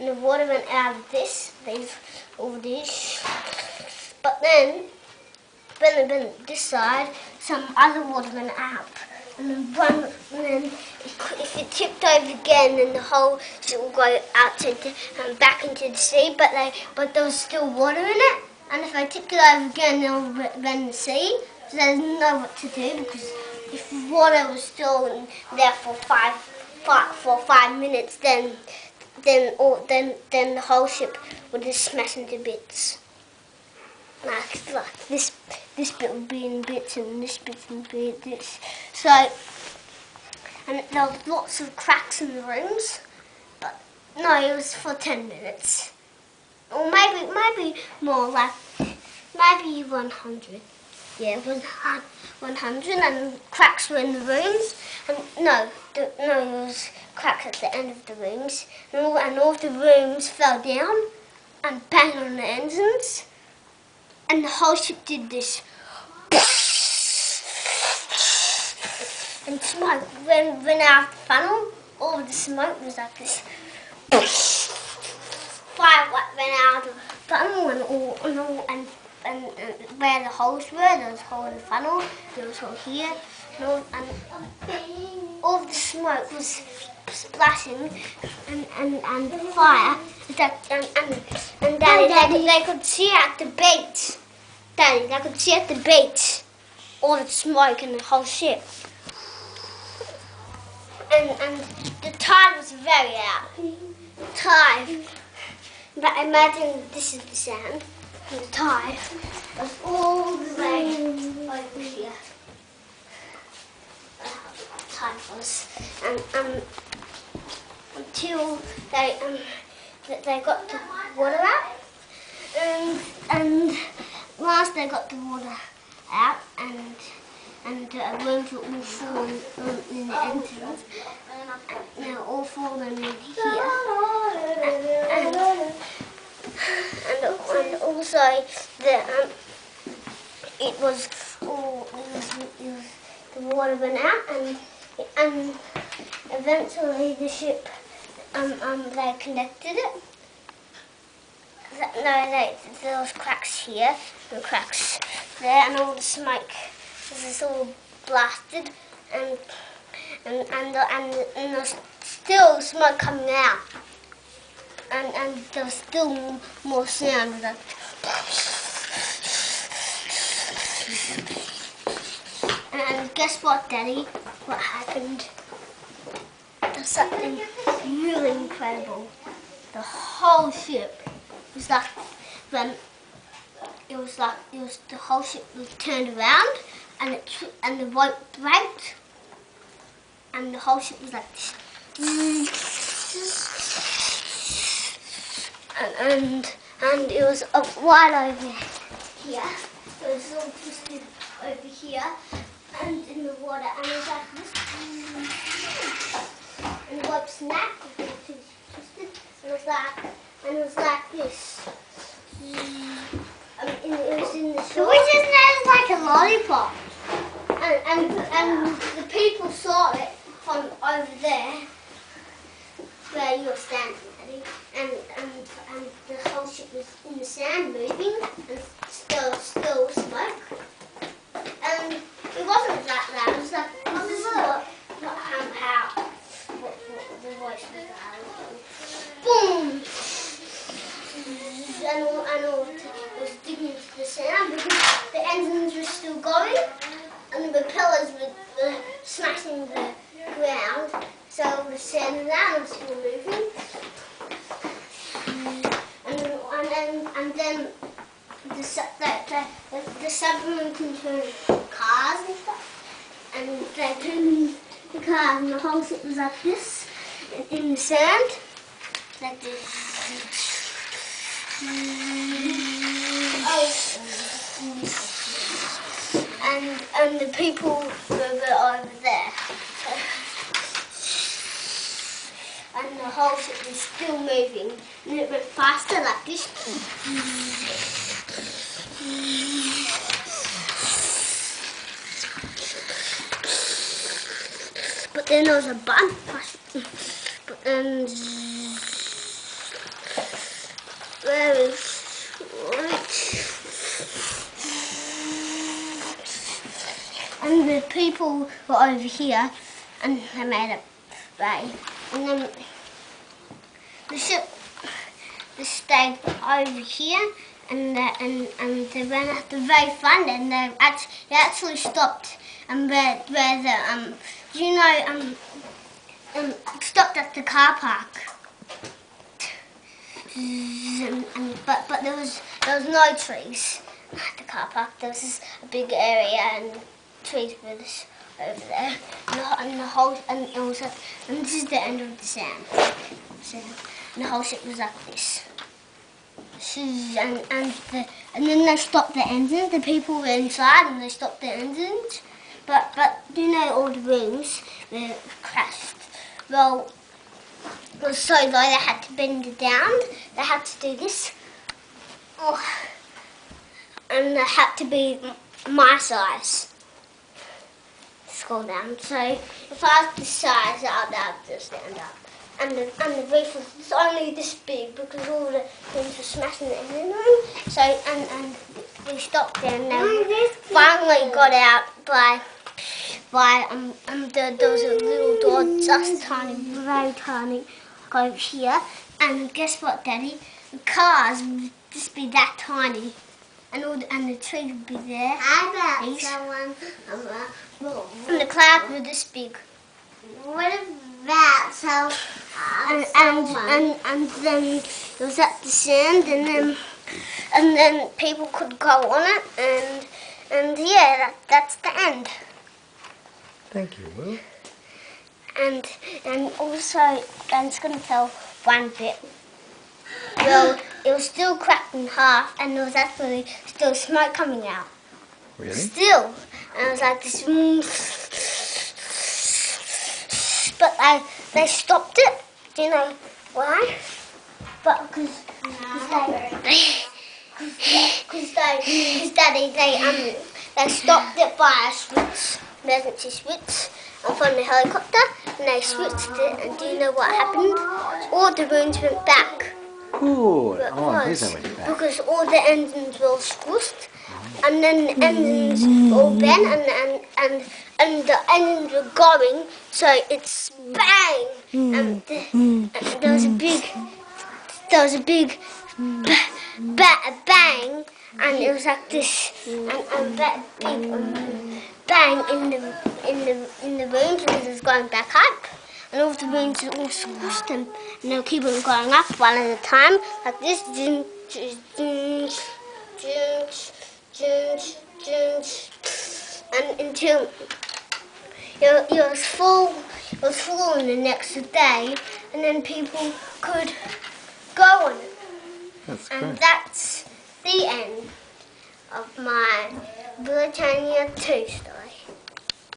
and the water went out of all these. But then this side, some other water went out. And then if it tipped over again, then the whole shit will go out and back into the sea. But there was still water in it. And if I tipped it over again, it will run the sea. So I didn't know what to do, because if water was still there for 5 minutes, then the whole ship would just smash into bits. Like this bit would be in bits, and this bit would be in bits. So, and there were lots of cracks in the rooms, but no, it was for 10 minutes. Or maybe more, like maybe 100. Yeah, it was 100, and cracks were in the rooms. And no, it was cracks at the end of the rooms, and all the rooms fell down and banged on the engines. And the whole ship did this. And smoke went out of the funnel. All of the smoke was like this. Fire went out of the funnel, and where the holes were, there was a hole in the funnel, there was a hole here, and all of the smoke was splashing and fire. And Daddy, they could see at the bait. Daddy, they could see at the bait all the smoke and the whole ship. And the tide was very out. Tide. But imagine this is the sand, and the tide was all the way over here. The tide was, and until they got the water out, and once they got the water out, and the rooms were all full in the entrance, and they were all full in here, and also the water went out, and eventually the ship. They connected it. There was cracks here and cracks there, and all the smoke was all blasted, and there was still smoke coming out, and there was still more sound. Like, and guess what, Daddy? What happened? There's something really incredible. The whole ship was like the whole ship was turned around, and the rope broke, and the whole ship was like this. And it was right over here. It was all twisted over here and in the water, and it was like this. And the rope snapped, it was twisted, and it was like this. It was in the shore. Which is like a lollipop. And the people saw it from over there, where you're standing, Eddie. And the whole ship was in the sand moving, and still smoke. And it wasn't that loud. It was like, this is what the voice was like. Boom! And all was digging into the sand because the engines were still going, and the propellers were smashing the ground, so the sand around was still moving. And then the submarine can turn cars and stuff, and they turned the cars, and the whole ship was like this in the sand, like this. And the people were over there, and the whole ship was still moving, and it went faster like this. But then there was a button, but then very short. And the people were over here, and they made a bay. And then the ship stayed over here, and they ran out the very front, and they actually stopped. And where the stopped at the car park. But there was no trees at the car park. There was just a big area and trees were just over there, and this is the end of the sand. And the whole ship was like this. And then they stopped the engines. The people were inside and they stopped the engines. But all the rooms were crashed. Well, it was so low they had to bend it down. They had to do this. Oh. And they had to be my size to scroll down. So if I was this size, I'd just stand up. And the roof was only this big because all the things were smashing it in the room. So and we stopped there and then finally got out by there was a little door just tiny, very tiny, like over here. And guess what, Daddy? The cars would just be that tiny, and the trees would be there. How about someone? And the clouds were this big. What about someone? And then it was at the sand, and then people could go on it, and yeah, that's the end. Thank you, Will. And also, I'm just going to tell one bit. Well, it was still cracked in half, and there was actually still smoke coming out. Really? Still, and it was like this. But they stopped it. Do you know why? But because they stopped it by a switch, emergency switch, from the helicopter, and they switched it. And do you know what happened? All the rooms went back. Good. Here's how we do that. Because all the engines were squished, and then the engines all bent, and the engines were going, so it's bang, and there was a big bang, and it was like this, and that big bang in the rooms because it was going back up. And all the rooms are all squished, and they'll keep on going up one at a time, like this. And until it was full on the next day, and then people could go on it. That's And great. that's the end of my Willowtania 2 story.